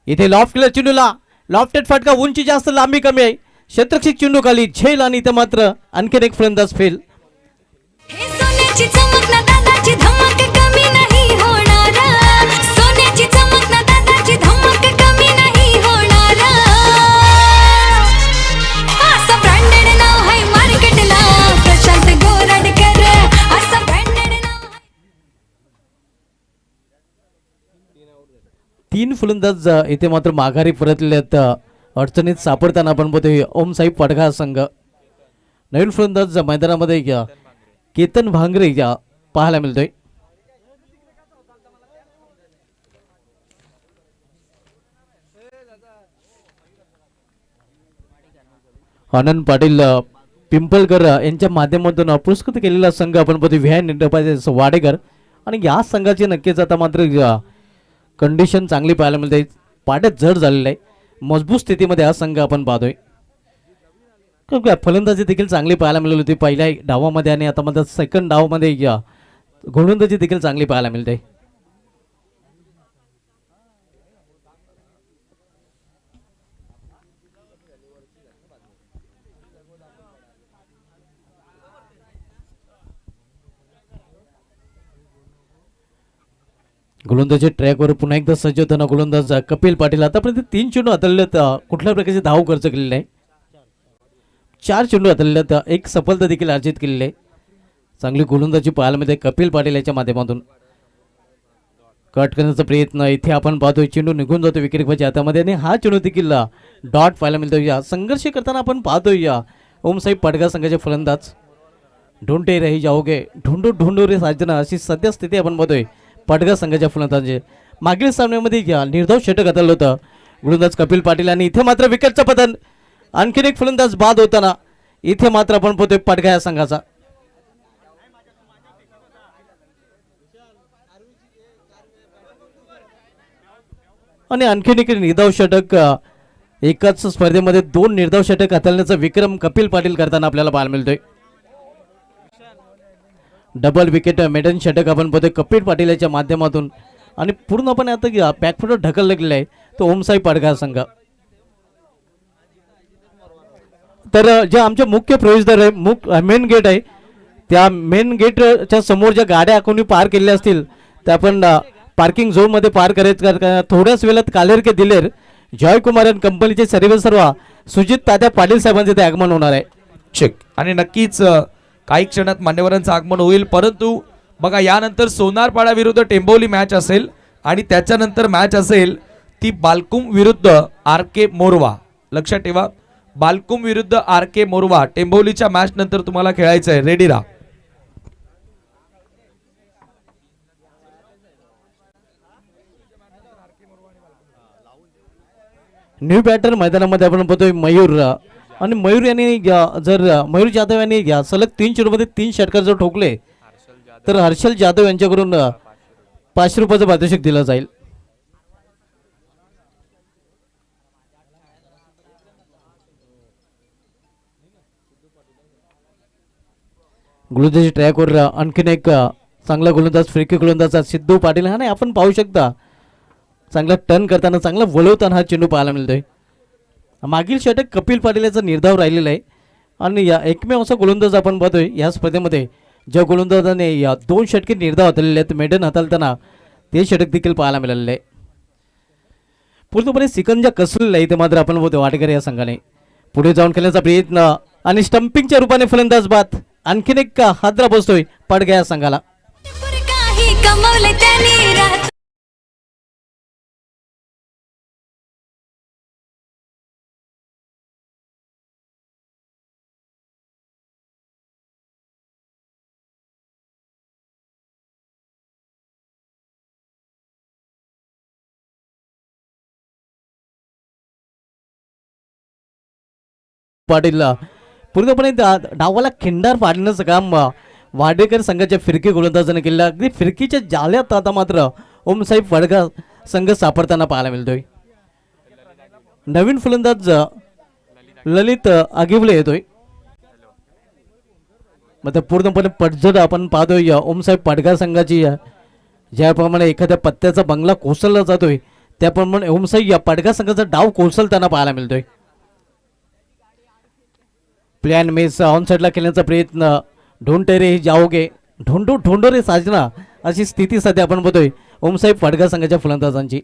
इथे लॉफ्ट केला चेंडूला, लॉफ्टेड फटका, उंची जास्त लांबी कमी आहे, क्षेत्रक्षक चेंडू खाली झेल आणि इथे मात्र आणखीन एक फलंदाज फेल. हे सोन्याची चमक ना दादाची धमक कमी नाही होणार. सोन्याची चमक ना दादाची धमक कमी नाही होणार. असं ब्रँडेड नाव आहे मार्केटला, प्रशांत गोरडकर असं ब्रँडेड नाव. 3 फलंदाज इथे मात्र माघारी परतलेत. अडचणीत सापडताना आपण बघतोय ओमसाहेब पडघा संघ. नवीन फलंदाज मैदानामध्ये केतन भांगरे पाहायला मिळतोय. आनंद पाटील पिंपळकर यांच्या माध्यमातून पुरस्कृत केलेला संघ आपण बघतोय व्हीएन इंटरप्राइजेस वाडेकर. आणि या संघाची नक्कीच आता मात्र कंडिशन चांगली पाहायला मिळते. पाट्यात जड झालेलं आहे, मजबूत स्थितीमध्ये हा संघ आपण पाहतोय. फलंदाजी देखील चांगली पाहायला मिळाली होती पहिल्या डावामध्ये आणि आता मात्र सेकंड डावामध्ये गोलंदाजी देखील चांगली पाहायला मिळते. गोलंदाजी ट्रॅकवर पुन्हा एकदा सज्ज होताना गोलंदाज कपिल पाटील. आतापर्यंत 3 चेंडू हाताळलेत, कुठल्या प्रकारचे धाव खर्च केलेले आहे. 4 चेंडू हाताळलेत, 1 सफलता देखील अर्जित केलेली आहे. चांगली गोलंदाजी पाहायला मिळते कपिल पाटील याच्या माध्यमातून. कट करण्याचा प्रयत्न, इथे आपण पाहतोय चेंडू निघून जातो विकेटकीपरच्या हातामध्ये आणि हा चेंडू देखील डॉट पाहायला मिळतो. या संघर्ष करताना आपण पाहतोय ओमसाहेब पडघा संघाचे फलंदाज. ढूंढते रही जाओगे, ढूंढू ढूंढू रे साजना, अशी सध्या स्थिती आपण पाहतोय पडघा संघाच्या फलंदाजे. मागील सामन्यामध्ये निर्धाव षटक हाताळलं होतं गोलंदाज कपिल पाटील आणि इथे मात्र विकेटचं पतन. आणखीन एक फलंदाज बाद होताना इथे मात्र आपण पाहतोय पडघा या संघाचा. आणि आणखीन एक निर्धाव षटक, एकाच स्पर्धेमध्ये 2 निर्धाव षटक हाताळण्याचा विक्रम कपिल पाटील करताना आपल्याला पाहायला मिळतोय. डबल विकेट मेडन षटक आपण पाहतोय कपिल पाटील याच्या माध्यमातून आणि पूर्णपणे आता बॅकफुटवर ढकललं गेलेलं आहे तो ओमसाई पडघा संघ. तर जे आमचे मुख्य प्रवेशद्वार आहे, मेन गेट आहे, त्या मेन गेटच्या समोर ज्या गाड्या कोणी पार केलेल्या असतील त्या आपण पार्किंग झोन मध्ये पार करायचं. थोड्याच वेळात कालेरके दिलेर जयकुमार अँड कंपनीचे सर्व सुजित तात्या पाटील साहेबांचे ते आगमन होणार आहे. चेक. आणि नक्कीच काही क्षणात मान्यवरांचं आगमन होईल. परंतु बघा यानंतर सोनारपाडा विरुद्ध टेंबोली मॅच असेल आणि त्याच्यानंतर मॅच असेल ती बालकुम विरुद्ध आर के मोरवा. लक्षात ठेवा, बालकुम विरुद्ध आर के मोरवा टेंबोलीच्या मॅच नंतर तुम्हाला खेळायचं आहे. रेडी राहा. न्यू बॅटर मैदानामध्ये आपण पाहतोय मयूर. आणि मयूर यांनी जर मयूर जाधव यांनी सलग 3 चेंडूमध्ये 3 षटकार जर ठोकले तर हर्षल जाधव यांच्याकडून 500 रुपयाचं पारितोषिक दिलं जाईल. गोलंदाजी ट्रॅकवर आणखीन एक चांगला गोलंदाज, फिरकी गोलंदाज सिद्धू पाटील. हा नाही आपण पाहू शकता चांगला टर्न करताना, चांगला वळवताना हा चेंडू पाहायला मिळतोय. मागील षटक कपिल पाटील याचा निर्धाव राहिलेला आहे आणि या एकमेव असा गोलंदाज आपण पाहतोय या स्पर्धेमध्ये ज्या गोलंदाजाने 2 षटके निर्धाव हाताळलेले आहेत. मेडन हाताळताना ते षटक देखील पाहायला मिळालेलं आहे. पूर्णपणे सिकंजा कसलेला आहे ते मात्र आपण पाहतोय वाटेकर या संघाने. पुढे जाऊन खेळण्याचा प्रयत्न आणि स्टंपिंगच्या रूपाने फलंदाज बाद. आणखीन एक हादरा बसतोय पडघा या संघाला. काही कमवले त्यांनी रात पाटील पूर्णपणे डावाला खिंडार पाडण्याचं काम वाडेकर संघाच्या फिरकी गोलंदाजाने केलं. अगदी फिरकीच्या जाल्यात आता मात्र ओमसाहेब वडगा संघ सापडताना पाहायला मिळतोय. नवीन फलंदाज ललित आगिवले येतोय. मात्र पूर्णपणे पडझड आपण पाहतोय ओमसाहेब पाडगार संघाची. ज्याप्रमाणे एखाद्या पत्त्याचा बंगला कोसळला जातोय त्याप्रमाणे ओमसाहेब या पाडगार संघाचा डाव कोसळताना पाहायला मिळतोय. प्लॅन मेस ऑन साईडला खेळण्याचा प्रयत्न. ढोंडे रे जाओगे ढोंडो रे साजना अशी स्थिती सध्या आपण बघतोय ओमसाहेब पाडगार संघाच्या फलंदाजांची.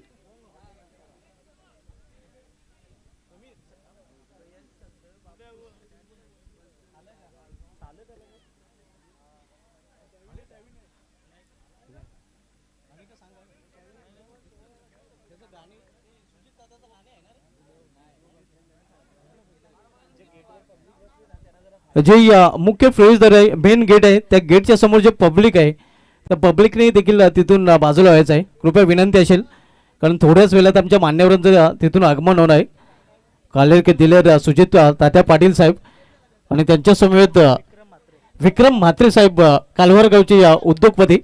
जे मुख्य प्रवेशद्वार आहे मेन गेट आहे त्या गेटच्या समोर जे पब्लिक आहे त्या पब्लिकने देखील तिथून बाजूला व्हायचं आहे. कृपया विनंती असेल कारण थोड्याच वेळात आमच्या मान्यवरांचं तिथून आगमन होणार आहे. कालेरके दिलेर सुजित तात्या पाटील साहेब आणि त्यांच्या समवेत विक्रम म्हात्रे साहेब कालवार गावचे उद्योगपती.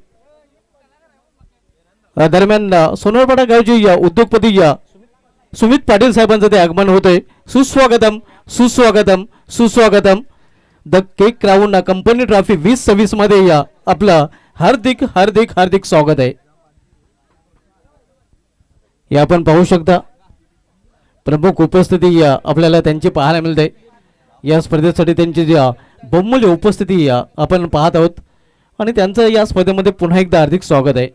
दरम्यान सोनरपाडा गावचे उद्योगपती सुमित पाटील साहेबांचं ते आगमन होतंय. सुस्वागतम सुस्वागतम सुस्वागतम. The cake crown company trophy 2026 मध्ये आपलं हार्दिक हार्दिक हार्दिक स्वागत आहे. हे आपण पाहू शकता प्रमुख उपस्थिती आपल्याला त्यांची पाहायला मिळते. या स्पर्धेसाठी त्यांची जी बहुमूल्य उपस्थिती आपण पाहत आहोत आणि त्यांचं या स्पर्धेमध्ये पुन्हा एकदा हार्दिक स्वागत आहे.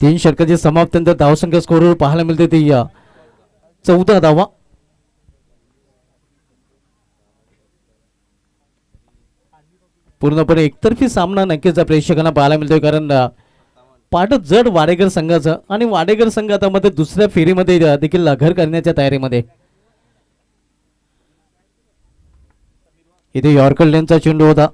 तीन षटकाची समाप्तीनंतर धावसंख्या स्कोरवर पाहायला मिळते ती 14 धावा. पूर्णपणे एकतर्फी सामना नक्कीच प्रेक्षकांना पाहायला मिळतोय कारण पाठ जड वाडेकर संघाचं आणि वाडेकर संघ आता मध्ये दुसऱ्या फेरीमध्ये देखील घर करण्याच्या तयारीमध्ये. इथे यॉर्कर लेनचा चेंडू होता.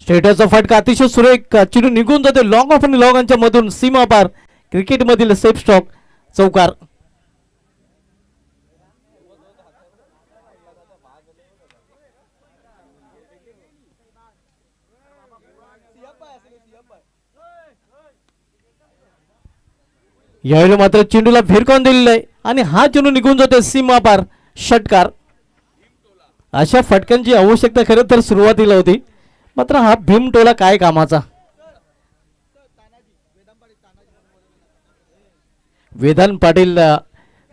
स्टेटसचा फटका अतिशय सुरेख चेंडू निघून जाते लॉंग ऑफ आणि लॉंगांच्या मधून सीमा पार. क्रिकेट मधील सेफ स्टॉक चौकार. यावेळी मात्र चेंडूला भिरकावून दिलेला आहे आणि हा चेंडू निघून जाते सीमा पार. षटकार. अशा फटक्यांची आवश्यकता खरं तर सुरुवातीला होती मात्र हा भीमटोला काय कामाचा. वेदांत पाटील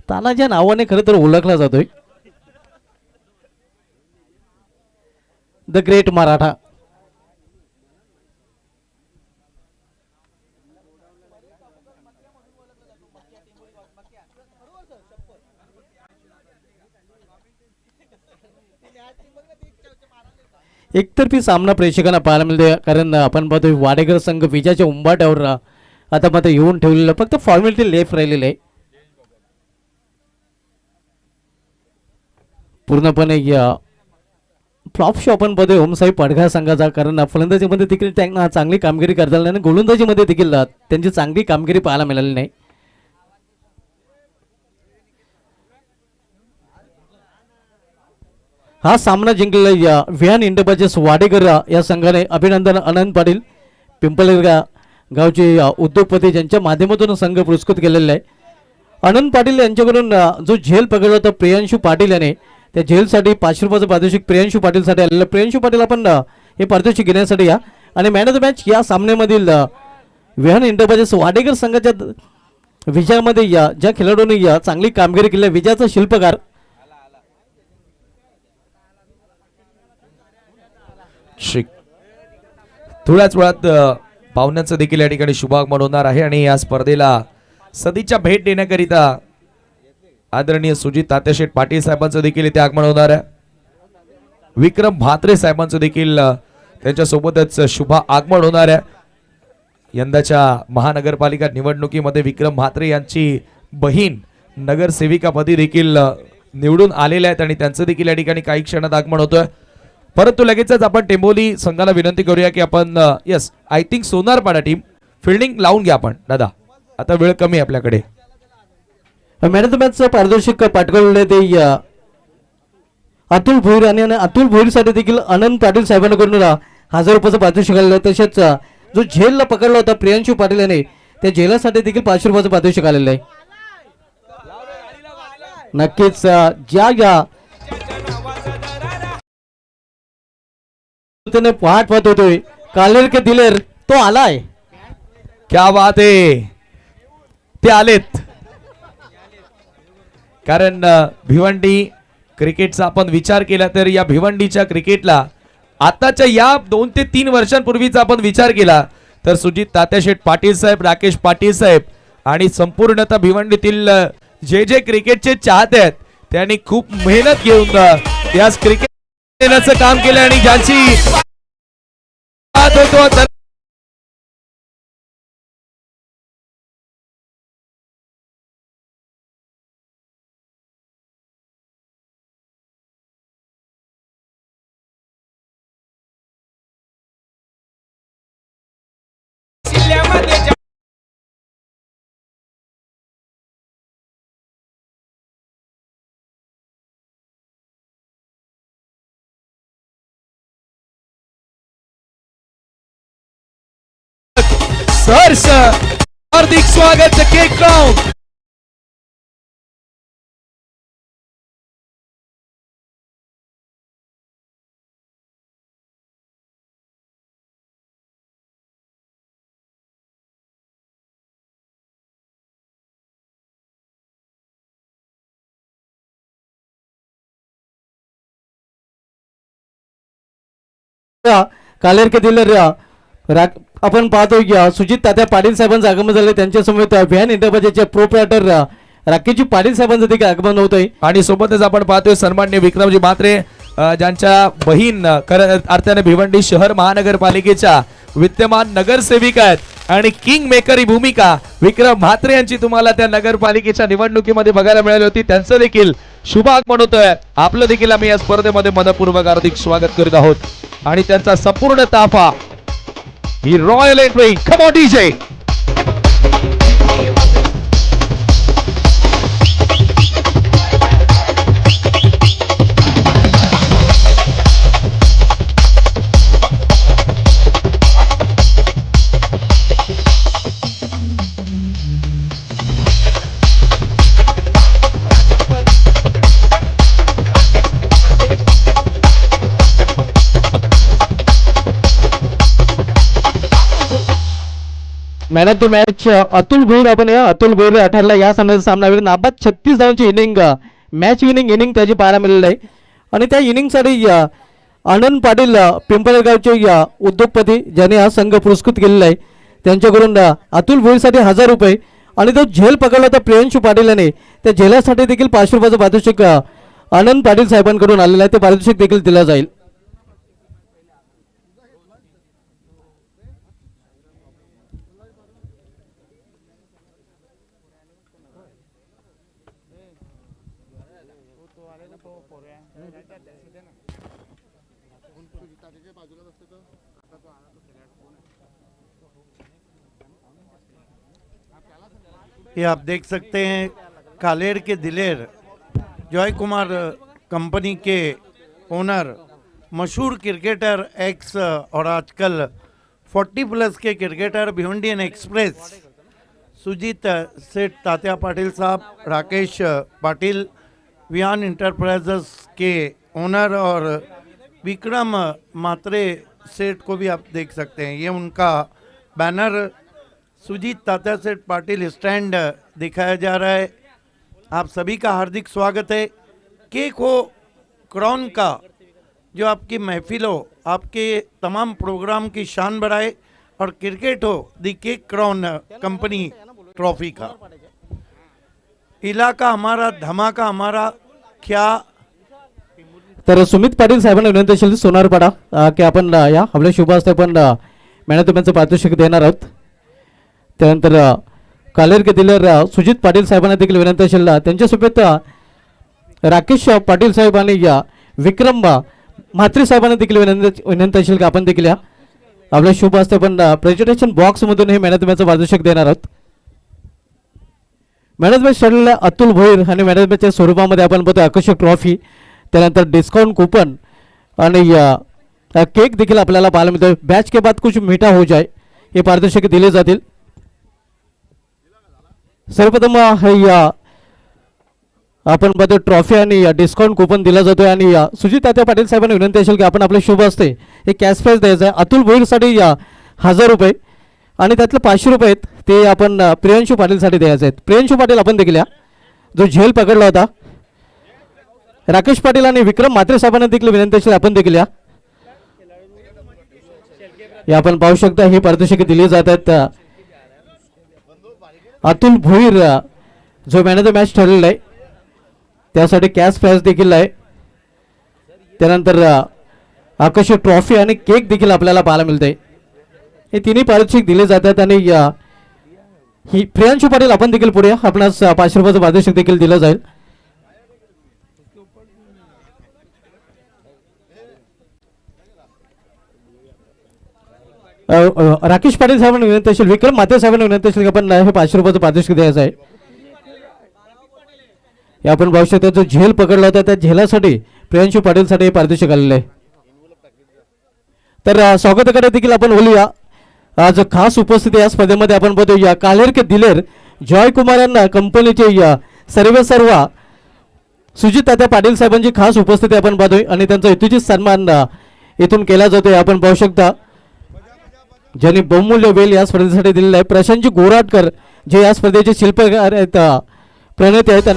तानाच्या नावाने खरं तर ओळखला जातोय. The great Maratha. एकतर्फी सामना प्रेक्षकांना पाहायला मिळते कारण आपण पाहतोय वाडेकर संघ विजयाच्या उंबाट्यावर आता मात्र येऊन ठेवलेलं फक्त फॉर्मॅलिटी लेफ्ट राहिलेलं आहे. पूर्णपणे फ्लॉप शो आपण पाहतोय ओमसाहेब पाडगार संघाचा कारण फलंदाजीमध्ये देखील त्यांना चांगली कामगिरी करता आली आणि गोलंदाजीमध्ये देखील त्यांची चांगली कामगिरी पाहायला मिळाली नाही. हा सामना जिंकलेला व्हॅन इंडियाचे वाडेकर या संघाने अभिनंदन. आनंद पाटील पिंपळगा गावचे उद्योगपती ज्यांच्या माध्यमातून संघ पुरस्कृत केलेला आहे. आनंद पाटील यांच्याकडून जो झेल पकडला होता प्रियांशू पाटील याने त्या झेलसाठी 500 रुपयाचं पारितोषिक प्रियांशू पाटीलसाठी आलेलं. प्रियांशू पाटील आपण हे पारितोषिक घेण्यासाठी या आणि मॅन ऑफ द मॅच या सामन्यामधील व्हॅन इंडियाचे वाडेकर संघाच्या विजयामध्ये ज्या खेळाडूंनी चांगली कामगिरी केली विजयाचा शिल्पकार थोड्याच वेळात पाहुण्यांचं देखील या ठिकाणी शुभागमन होणार आहे आणि या स्पर्धेला सदिच्छा भेट देण्याकरिता आदरणीय सुजित तात्याशेठ पाटील साहेबांचं देखील इथे आगमन होणार आहे. विक्रम म्हात्रे साहेबांचं देखील त्यांच्या सोबतच शुभ आगमन होणार आहे. यंदाच्या महानगरपालिका निवडणुकीमध्ये विक्रम म्हात्रे यांची बहीण नगरसेविकापदी देखील निवडून आलेल्या आहेत आणि त्यांचं देखील या ठिकाणी काही क्षणात आगमन होतोय. परंतु लगेचच आपण टेंबोली संघाला विनंती करूया की आपण yes I think Sonarpada team fielding लावून घ्या आपण दादा, आता वेळ कमी आहे आपल्याकडे. मॅन ऑफ द मॅचचं पारितोषिक पाठवलेलं ते अतुल भोईर आणि अतुल भोईरसाठी देखील आनंद पाटील साहेबांकडून 1000 रुपयाचं पारितोषिक आलेलं आहे. तसेच जो झेलला पकडला होता प्रियांशू पाटील याने त्या झेलासाठी देखील 500 रुपयाचं पारितोषिक आलेलं आहे. नक्कीच ज्या पाठ पाहत होतोय कालेर के दिलेर तो आलाय. क्या बात आहे, ते आलेत. कारण भिवंडी क्रिकेटचा आपण विचार केला तर या भिवंडीच्या क्रिकेटला आताच्या या 2 ते 3 वर्षांपूर्वीचा आपण विचार केला तर सुजित तात्याशेठ पाटील साहेब, राकेश पाटील साहेब आणि संपूर्णतः भिवंडीतील जे क्रिकेटचे चाहते आहेत त्यांनी खूप मेहनत घेऊन या क्रिकेट देण्याचं काम केलं आणि ज्यांची होतो सहर्ष हार्दिक स्वागत केक ग्राउंड. कालेर के दिलेर आपण पाहतो की सुजित तात्या पाटील साहेबांचं आगमन झालं. त्यांच्या समोर व्हॅन इंटरप्राइजेसचे प्रोप्रायटर राकेशजी पाटील साहेबांचं देखील आगमन होत आहे. आणि सोबतच आपण पाहतोय सन्माननीय विक्रमजी म्हात्रे ज्यांच्या बहीण अर्थाने भिवंडी शहर महानगरपालिकेच्या विद्यमान नगरसेविका आहेत आणि किंग मेकर ही भूमिका विक्रम म्हात्रे यांची तुम्हाला त्या नगरपालिकेच्या निवडणुकीमध्ये बघायला मिळाली होती. त्यांचं देखील शुभ आगमन होतोय. आपलं देखील आम्ही या स्पर्धेमध्ये मनपूर्वक हार्दिक स्वागत करीत आहोत आणि त्यांचा संपूर्ण ताफा ही royal entry. Come on DJ. Man of the match Atul Bhoir. आपण अतुल भोईर ठरला या सामन्याचा सामना वेळ नाबाद 36 धावांची इनिंग मॅच विनिंग इनिंग त्याची पाहायला मिळालेलं आहे आणि त्या इनिंगसाठी आनंद पाटील पिंपळगावचे उद्योगपती ज्यांनी हा संघ पुरस्कृत केलेला आहे त्यांच्याकडून अतुल भोईरसाठी 1000 रुपये आणि तो झेल पकडला होता प्रियांशू पाटील याने त्या झेलासाठी देखील 500 रुपयाचं पारितोषिक आनंद पाटील साहेबांकडून आलेलं आहे. ते पारितोषिक देखील दिलं जाईल. ये आप देख सकते हैं कालेर के दिलेर जॉय कुमार कंपनी के ओनर, मशहूर क्रिकेटर एक्स और आजकल 40+ के क्रिकेटर भिवंडियन एक्सप्रेस सुजीत सेठ तात्या पाटिल साहब, राकेश पाटिल विहान इंटरप्राइजेस के ओनर और विक्रम म्हात्रे सेठ को भी आप देख सकते हैं. ये उनका बैनर सुजीत तात्या सेठ पाटिल स्टैंड दिखाया जा रहा है. आप सभी का हार्दिक स्वागत है. केक हो क्राउन का जो आपकी महफिल हो, आपके तमाम प्रोग्राम की शान बढ़ाए और क्रिकेट हो दी केक क्राउन कंपनी ट्रॉफी का. इलाका हमारा, धमाका हमारा. क्या तर सुमित पाटील साहेबांना विनंती असेल सोनारपाडा की आपण या आपल्या शुभ हस्ते पण मॅन ऑफ द मॅचचं पारितोषिक देणार आहोत. त्यानंतर कालेरके दिलेर सुजित पाटील साहेबांना देखील विनंती असेल त्यांच्यासोबत राकेश पाटील साहेब आणि विक्रम म्हात्रे साहेबांना देखील विनंती असेल की आपण देखील या आपल्या शुभ हस्ते पण प्रेझेंटेशन बॉक्समधून हे मॅन ऑफ द मॅचचं पारितोषिक देणार आहोत. मॅन ऑफ द मॅच ठरलेला अतुल भोईर आणि मॅन ऑफ द मॅचच्या स्वरूपामध्ये आपण बघतो आकर्षक ट्रॉफी, त्यानंतर डिस्काउंट कूपन आणि केक देखील आपल्याला पाहायला मिळतो. बॅच के बाद कुछ मीठा हो जाए हे पारितोषिक दिले जातील. सर्वप्रथम आपण बघतो ट्रॉफी आणि डिस्काउंट कूपन दिला जातोय आणि सुजित तात्या पाटील साहेबांना विनंती असेल की आपण आपले शुभ असते हे कॅश प्राइज द्यायचं आहे. अतुल भोईरसाठी 1000 रुपये आणि त्यातले 500 रुपये आहेत ते आपण प्रियांशू पाटीलसाठी द्यायचे आहेत. प्रियांशू पाटील आपण देखील या, जो झेल पकडला होता. राकेश पाटील आणि विक्रम म्हात्रे साहेबांना देखील विनंती असेल आपण देखील या. आपण पाहू शकता ही पारितोषिके दिली जात आहेत. अतुल भोईर जो मॅन ऑफ द मॅच ठरलेला आहे त्यासाठी कॅश प्राइज देखील आहे. त्यानंतर आकर्षक ट्रॉफी आणि केक देखील आपल्याला पाहायला मिळते. हे तिन्ही पारितोषिक दिले जातात आणि ही प्रियांशू पाटील आपण देखील पुढे आपणास 500 रुपयाचं पारितोषिक देखील दिलं जाईल. राकेश पाटील साहेबांना विनंती असेल, विक्रम म्हात्रे साहेबांना विनंती असेल की आपण हे 500 रुपयाचं पारितोषिक द्यायचं आहे. हे आपण पाहू शकता जो झेल पकडला होता त्या झेलासाठी प्रियांशू पाटीलसाठी हे पारितोषिक आलेलं आहे. तर स्वागताकडे देखील आपण बोलूया. आज खास उपस्थिती या स्पर्धेमध्ये आपण बघूया कालेरके दिलेर जॉयकुमार यांना कंपनीचे सर्व सुजित तात्या पाटील साहेबांची खास उपस्थिती आपण पाहतोय आणि त्यांचा यथोचित सन्मान इथून केला जातोय. आपण पाहू शकता ज्यांनी बहुमूल्य वेल या स्पर्धेसाठी दिलेला आहे. प्रशांतजी गोराटकर जे या स्पर्धेचे शिल्पकार आहेत, प्रणेते आहेत आणि